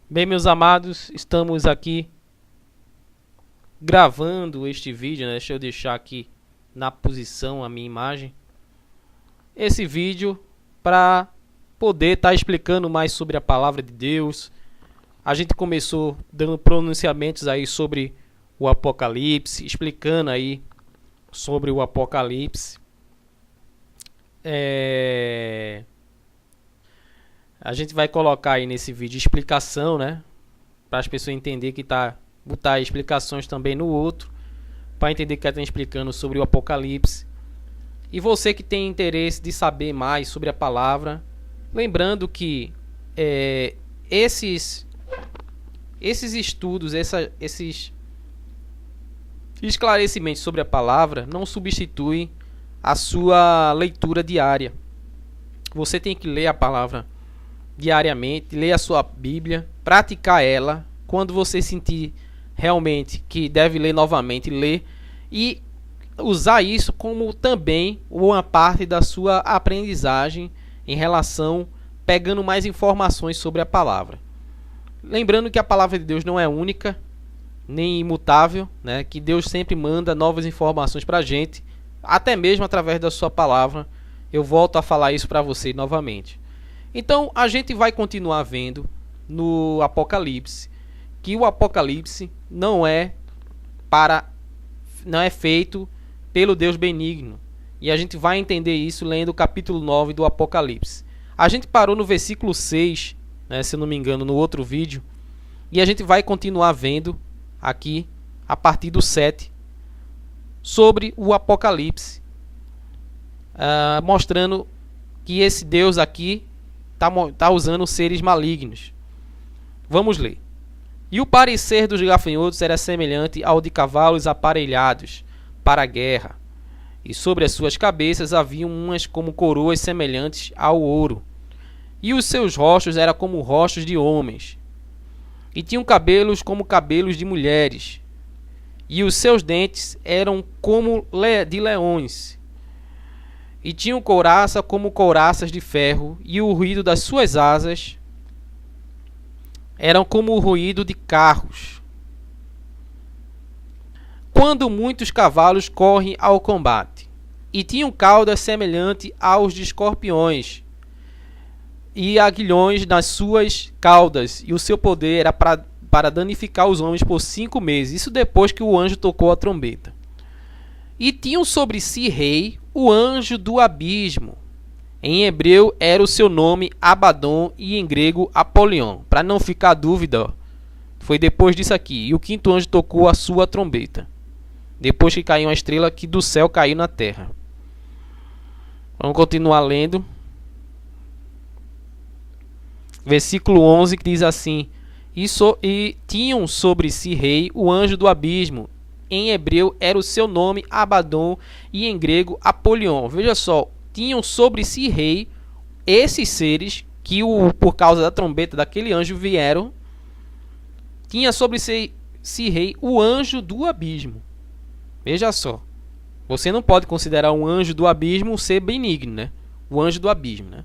Bem, meus amados, estamos aqui gravando este vídeo, né? Deixa eu deixar aqui na posição a minha imagem. Esse vídeo para poder estar explicando mais sobre a palavra de Deus. A gente começou dando pronunciamentos aí sobre o Apocalipse, explicando aí sobre o Apocalipse. A gente vai colocar aí nesse vídeo explicação, né? Para as pessoas entenderem que botar explicações também no outro, para entender que está explicando sobre o Apocalipse. E você que tem interesse de saber mais sobre a palavra, lembrando que esses estudos, esses esclarecimentos sobre a palavra não substituem a sua leitura diária. Você tem que ler a palavra diariamente, ler a sua Bíblia, praticar ela. Quando você sentir realmente que deve ler novamente, ler e usar isso como também uma parte da sua aprendizagem em relação, pegando mais informações sobre a palavra. Lembrando que a palavra de Deus não é única, nem imutável, né? Que Deus sempre manda novas informações para a gente, até mesmo através da sua palavra. Eu volto a falar isso para você novamente. Então a gente vai continuar vendo no Apocalipse que o Apocalipse não é feito pelo Deus benigno. E a gente vai entender isso lendo o capítulo 9 do Apocalipse. A gente parou no versículo 6, né, se eu não me engano, no outro vídeo. E a gente vai continuar vendo aqui, a partir do 7, sobre o Apocalipse. Mostrando que esse Deus aqui está usando seres malignos. Vamos ler. E o parecer dos gafanhotos era semelhante ao de cavalos aparelhados para a guerra. E sobre as suas cabeças haviam umas como coroas semelhantes ao ouro. E os seus rostos eram como rostos de homens. E tinham cabelos como cabelos de mulheres. E os seus dentes eram como de leões. E tinham couraça como couraças de ferro, e o ruído das suas asas eram como o ruído de carros, quando muitos cavalos correm ao combate. E tinham caudas semelhantes aos de escorpiões, e aguilhões nas suas caudas, e o seu poder era para danificar os homens por 5 meses. Isso depois que o anjo tocou a trombeta. E tinham sobre si rei, o anjo do abismo. Em hebreu era o seu nome Abaddon e em grego Apolion. Para não ficar dúvida, foi depois disso aqui. E o quinto anjo tocou a sua trombeta, depois que caiu uma estrela que do céu caiu na terra. Vamos continuar lendo. Versículo 11 que diz assim: E tinham sobre si rei, o anjo do abismo. Em hebreu era o seu nome Abaddon e em grego Apolion. Veja só, tinham sobre si rei esses seres que por causa da trombeta daquele anjo vieram. Tinha sobre si rei o anjo do abismo. Veja só, você não pode considerar um anjo do abismo um ser benigno, né? O anjo do abismo, né?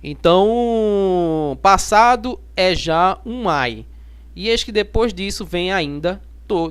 Então, passado é já um ai. E eis que depois disso vem ainda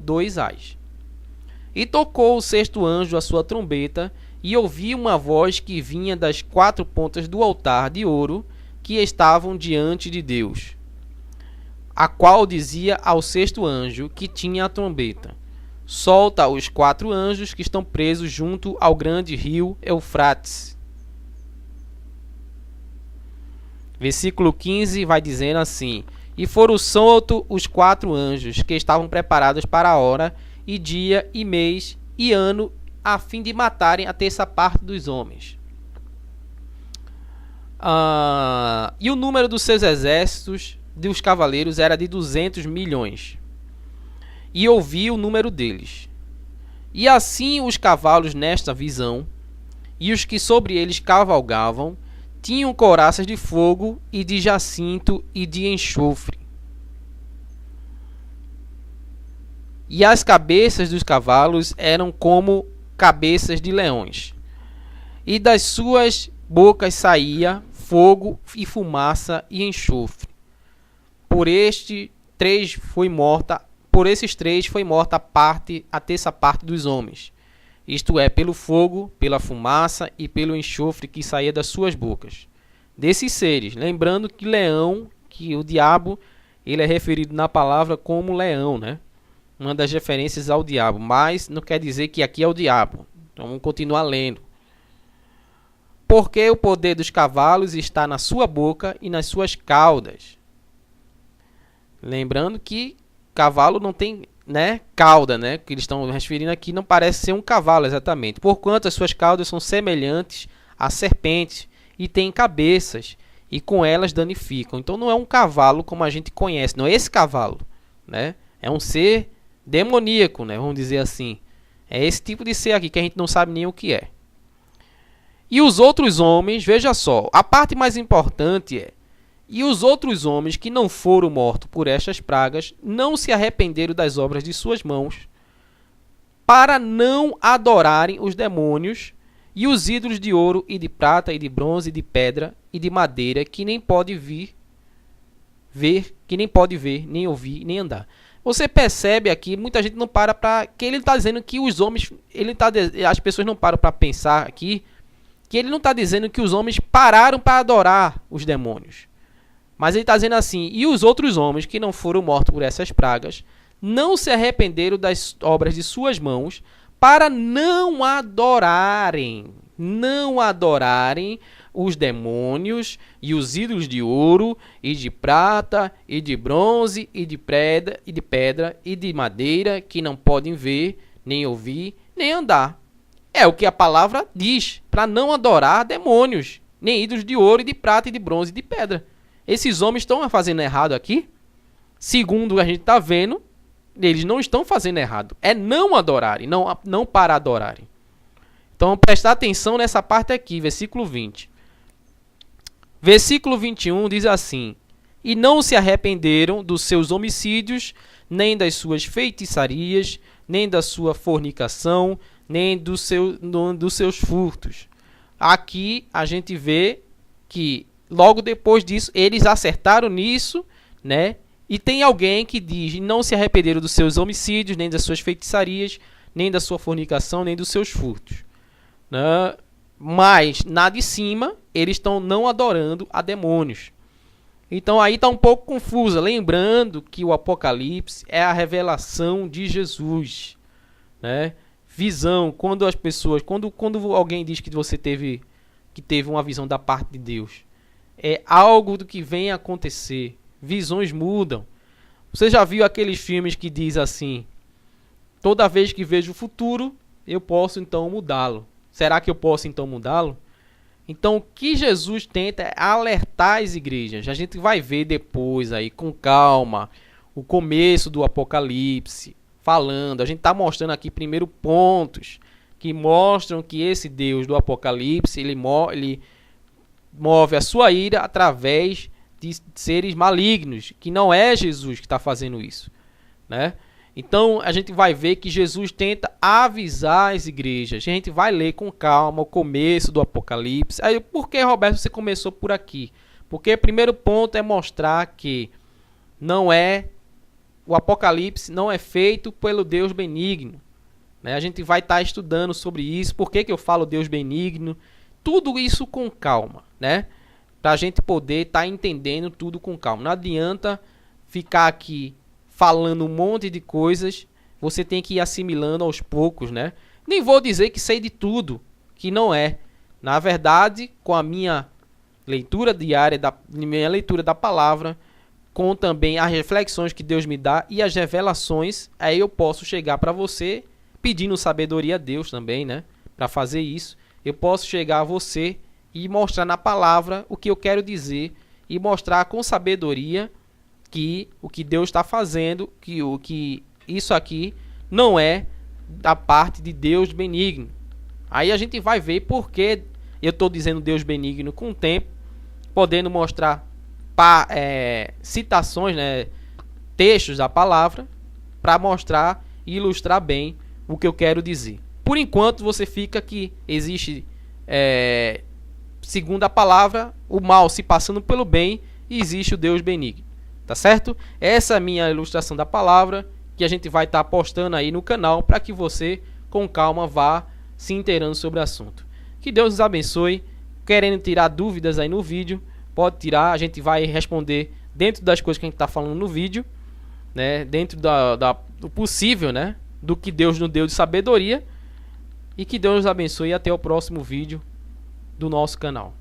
2 ais. E tocou o sexto anjo a sua trombeta, e ouvi uma voz que vinha das 4 pontas do altar de ouro que estavam diante de Deus, a qual dizia ao sexto anjo que tinha a trombeta: solta os 4 anjos que estão presos junto ao grande rio Eufrates. Versículo 15 vai dizendo assim: E foram soltos os 4 anjos que estavam preparados para a hora, e dia, e mês, e ano, a fim de matarem a terça parte dos homens. E o número dos seus exércitos, dos cavaleiros, era de 200 milhões. E ouvi o número deles. E assim os cavalos nesta visão, e os que sobre eles cavalgavam, tinham couraças de fogo e de jacinto e de enxofre. E as cabeças dos cavalos eram como cabeças de leões. E das suas bocas saía fogo e fumaça e enxofre. por esses três foi morta a terça parte dos homens, isto é, pelo fogo, pela fumaça e pelo enxofre que saía das suas bocas. Desses seres, lembrando que leão, que o diabo, ele é referido na palavra como leão, né? Uma das referências ao diabo, mas não quer dizer que aqui é o diabo. Então vamos continuar lendo. Porque o poder dos cavalos está na sua boca e nas suas caudas. Lembrando que cavalo não tem, né, cauda, né? Que eles estão referindo aqui não parece ser um cavalo exatamente. Porquanto as suas caudas são semelhantes a serpentes e têm cabeças e com elas danificam. Então não é um cavalo como a gente conhece, não é esse cavalo, né? É um ser demoníaco, né? Vamos dizer assim. É esse tipo de ser aqui que a gente não sabe nem o que é. E os outros homens, veja só, a parte mais importante é: e os outros homens que não foram mortos por estas pragas não se arrependeram das obras de suas mãos, para não adorarem os demônios e os ídolos de ouro e de prata e de bronze e de pedra e de madeira, que nem pode ver, nem ouvir, nem andar. Você percebe aqui, muita gente não para que ele está dizendo que os homens, as pessoas não param para pensar aqui, que ele não está dizendo que os homens pararam para adorar os demônios. Mas ele está dizendo assim: e os outros homens que não foram mortos por essas pragas não se arrependeram das obras de suas mãos, para não adorarem os demônios e os ídolos de ouro e de prata e de bronze e de pedra e de madeira, que não podem ver, nem ouvir, nem andar. É o que a palavra diz, para não adorar demônios, nem ídolos de ouro e de prata e de bronze e de pedra. Esses homens estão fazendo errado aqui? Segundo a gente está vendo, eles não estão fazendo errado. É não adorarem, não para adorarem. Então, prestar atenção nessa parte aqui, versículo 20. Versículo 21 diz assim: e não se arrependeram dos seus homicídios, nem das suas feitiçarias, nem da sua fornicação, nem dos seus furtos. Aqui a gente vê que logo depois disso, eles acertaram nisso, né? E tem alguém que diz: não se arrependeram dos seus homicídios, nem das suas feitiçarias, nem da sua fornicação, nem dos seus furtos, né? Mas, na de cima, eles estão não adorando a demônios. Então aí está um pouco confusa. Lembrando que o Apocalipse é a revelação de Jesus, né? Visão, quando as pessoas, quando alguém diz que você teve uma visão da parte de Deus, é algo do que vem a acontecer. Visões mudam. Você já viu aqueles filmes que diz assim: toda vez que vejo o futuro, eu posso então mudá-lo. Será que eu posso então mudá-lo? Então o que Jesus tenta é alertar as igrejas. A gente vai ver depois aí com calma o começo do Apocalipse falando. A gente está mostrando aqui primeiro pontos que mostram que esse Deus do Apocalipse ele move a sua ira através de seres malignos, que não é Jesus que está fazendo isso, né? Então a gente vai ver que Jesus tenta avisar as igrejas. A gente vai ler com calma o começo do Apocalipse. Aí, por que, Roberto, você começou por aqui? Porque o primeiro ponto é mostrar que o Apocalipse não é feito pelo Deus benigno, né? A gente vai estar estudando sobre isso. Por que eu falo Deus benigno? Tudo isso com calma, né? Para a gente poder estar entendendo tudo com calma. Não adianta ficar aqui falando um monte de coisas. Você tem que ir assimilando aos poucos, né? Nem vou dizer que sei de tudo, que não é. Na verdade, com a minha leitura diária, minha leitura da palavra, com também as reflexões que Deus me dá e as revelações, aí eu posso chegar para você pedindo sabedoria a Deus também, né? Para fazer isso, eu posso chegar a você e mostrar na palavra o que eu quero dizer e mostrar com sabedoria que o que Deus está fazendo, que isso aqui não é da parte de Deus benigno. Aí a gente vai ver porque eu estou dizendo Deus benigno com o tempo, podendo mostrar citações, né, textos da palavra, para mostrar e ilustrar bem o que eu quero dizer. Por enquanto você fica que existe, segundo a palavra, o mal se passando pelo bem e existe o Deus benigno. Tá certo? Essa é a minha ilustração da palavra, que a gente vai estar postando aí no canal para que você, com calma, vá se inteirando sobre o assunto. Que Deus nos abençoe. Querendo tirar dúvidas aí no vídeo, pode tirar, a gente vai responder dentro das coisas que a gente está falando no vídeo, né? Dentro do possível, né? Do que Deus nos deu de sabedoria. E que Deus nos abençoe e até o próximo vídeo do nosso canal.